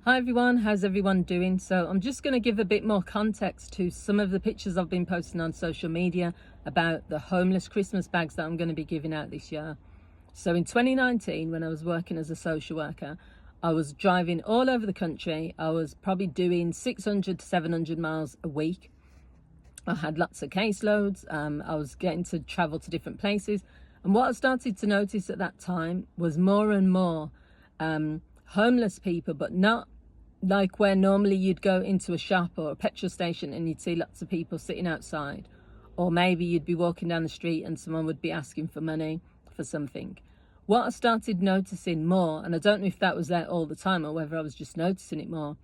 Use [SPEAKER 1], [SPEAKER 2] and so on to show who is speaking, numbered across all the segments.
[SPEAKER 1] Hi everyone, how's everyone doing? So I'm just going to give a bit more context to some of the pictures I've been posting on social media about the homeless Christmas bags that I'm going to be giving out this year. So in 2019, when I was working as a social worker, I was driving all over the country. I was probably doing 600 to 700 miles a week. I had lots of caseloads. I was getting to travel to different places. And what I started to notice at that time was more and more homeless people, but not like where normally you'd go into a shop or a petrol station and you'd see lots of people sitting outside, or maybe you'd be walking down the street and someone would be asking for money for something. What I started noticing more, and I don't know if that was there all the time or whether I was just noticing it more,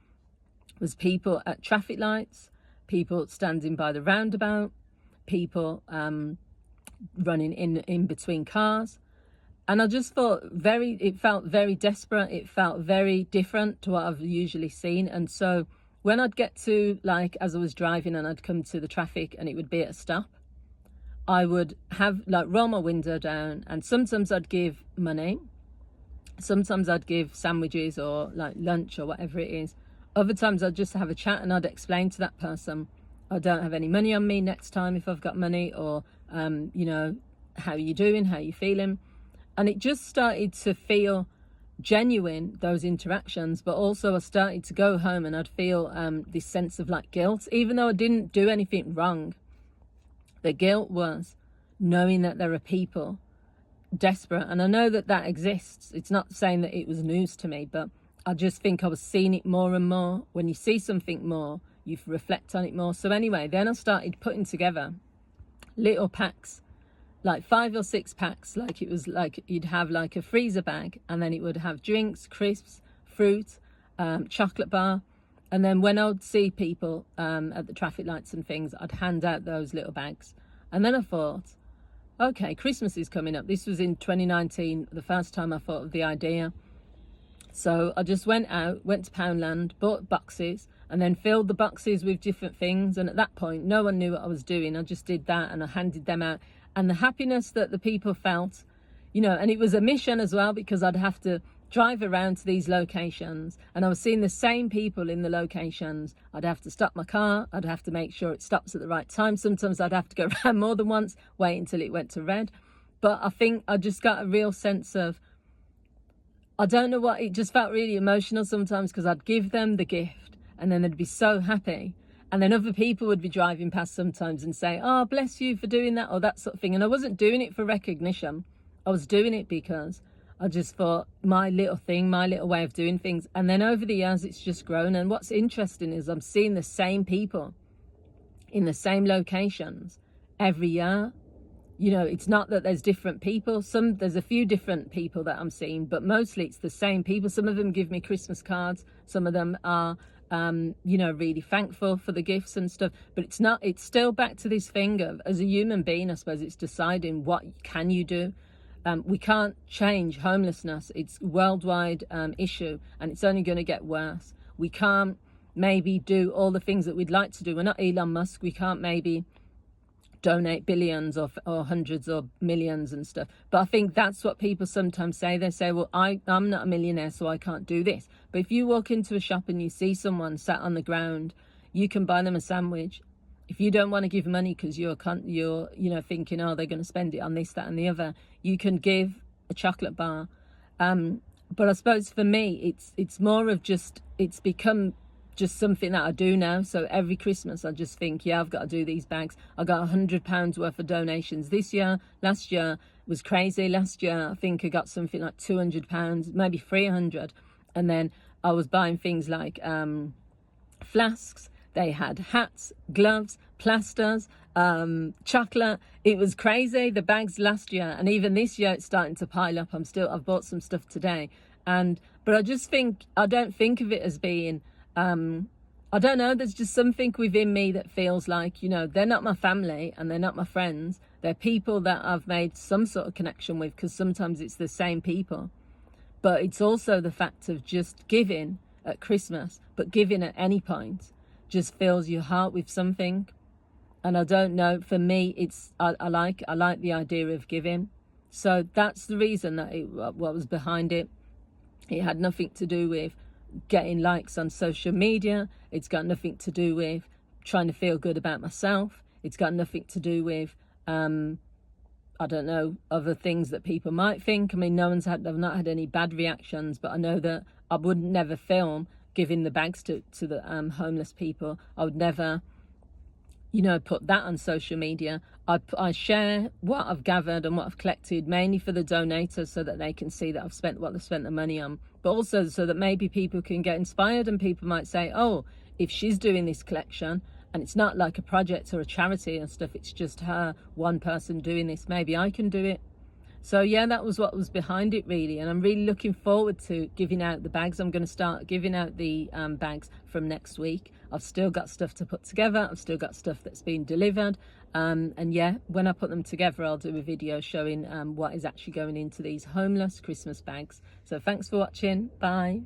[SPEAKER 1] was people at traffic lights, people standing by the roundabout, people running in between cars. And I just thought it felt very desperate. It felt very different to what I've usually seen. And so when I'd get to, like, as I was driving and I'd come to the traffic and it would be at a stop, I would have, like, roll my window down, and sometimes I'd give money. Sometimes I'd give sandwiches or like lunch or whatever it is. Other times I'd just have a chat and I'd explain to that person, I don't have any money on me next time if I've got money, or, how are you doing? How are you feeling? And it just started to feel genuine, those interactions. But also I started to go home and I'd feel this sense of like guilt, even though I didn't do anything wrong. The guilt was knowing that there are people desperate. And I know that exists. It's not saying that it was news to me, but I just think I was seeing it more and more. When you see something more, you reflect on it more. So anyway, then I started putting together little packs, like 5 or 6 packs. Like, it was like you'd have like a freezer bag, and then it would have drinks, crisps, fruit, chocolate bar. And then when I would see people at the traffic lights and things, I'd hand out those little bags. And then I thought, okay, Christmas is coming up. This was in 2019, the first time I thought of the idea. So I just went to Poundland, bought boxes, and then filled the boxes with different things. And at that point, no one knew what I was doing. I just did that and I handed them out. And the happiness that the people felt, and it was a mission as well, because I'd have to drive around to these locations and I was seeing the same people in the locations. I'd have to stop my car. I'd have to make sure it stops at the right time. Sometimes I'd have to go around more than once, wait until it went to red. But I think I just got a real sense of, I don't know what, it just felt really emotional sometimes, because I'd give them the gift and then they'd be so happy. And then other people would be driving past sometimes and say, oh, bless you for doing that, or that sort of thing. And I wasn't doing it for recognition. I was doing it because I just thought, my little thing, my little way of doing things. And then over the years, it's just grown. And what's interesting is I'm seeing the same people in the same locations every year. It's not that there's different people. There's a few different people that I'm seeing, but mostly it's the same people. Some of them give me Christmas cards. Some of them are really thankful for the gifts and stuff. But it's still back to this thing of, as a human being, I suppose, it's deciding what can you do. We can't change homelessness. It's a worldwide issue, and it's only going to get worse. We can't maybe do all the things that we'd like to do. We're not Elon Musk. We can't maybe donate billions or hundreds or millions and stuff. But I think that's what people sometimes say. They say, well, I'm not a millionaire, so I can't do this. But if you walk into a shop and you see someone sat on the ground, you can buy them a sandwich. If you don't want to give money because you're thinking, oh, they're going to spend it on this, that and the other, you can give a chocolate bar. But I suppose for me, it's more of just, it's become just something that I do now. So every Christmas I just think, yeah, I've got to do these bags. I got £100 worth of donations this year. Last year was crazy. Last year I think I got something like £200, maybe 300. And then I was buying things like flasks. They had hats, gloves, plasters, chocolate. It was crazy, the bags last year. And even this year it's starting to pile up. I've bought some stuff today. But I just think, I don't think of it as being, I don't know, there's just something within me that feels like, they're not my family and they're not my friends. They're people that I've made some sort of connection with, because sometimes it's the same people. But it's also the fact of just giving at Christmas, but giving at any point just fills your heart with something. And I don't know, for me, I like the idea of giving. So that's the reason that what was behind it. It had nothing to do with getting likes on social media. It's got nothing to do with trying to feel good about myself. It's got nothing to do with I don't know, other things that people might think. I mean, I've not had any bad reactions, but I know that I would never film giving the bags to the homeless people. I would never, you know, put that on social media. I share what I've gathered and what I've collected, mainly for the donators, so that they can see that I've spent what they've spent the money on, but also so that maybe people can get inspired, and people might say, oh, if she's doing this collection, and it's not like a project or a charity and stuff, it's just her, one person doing this, maybe I can do it. So yeah, that was what was behind it really, and I'm really looking forward to giving out the bags. I'm going to start giving out the bags from next week. I've still got stuff to put together, I've still got stuff that's been delivered, and yeah, when I put them together I'll do a video showing what is actually going into these homeless Christmas bags. So thanks for watching, bye.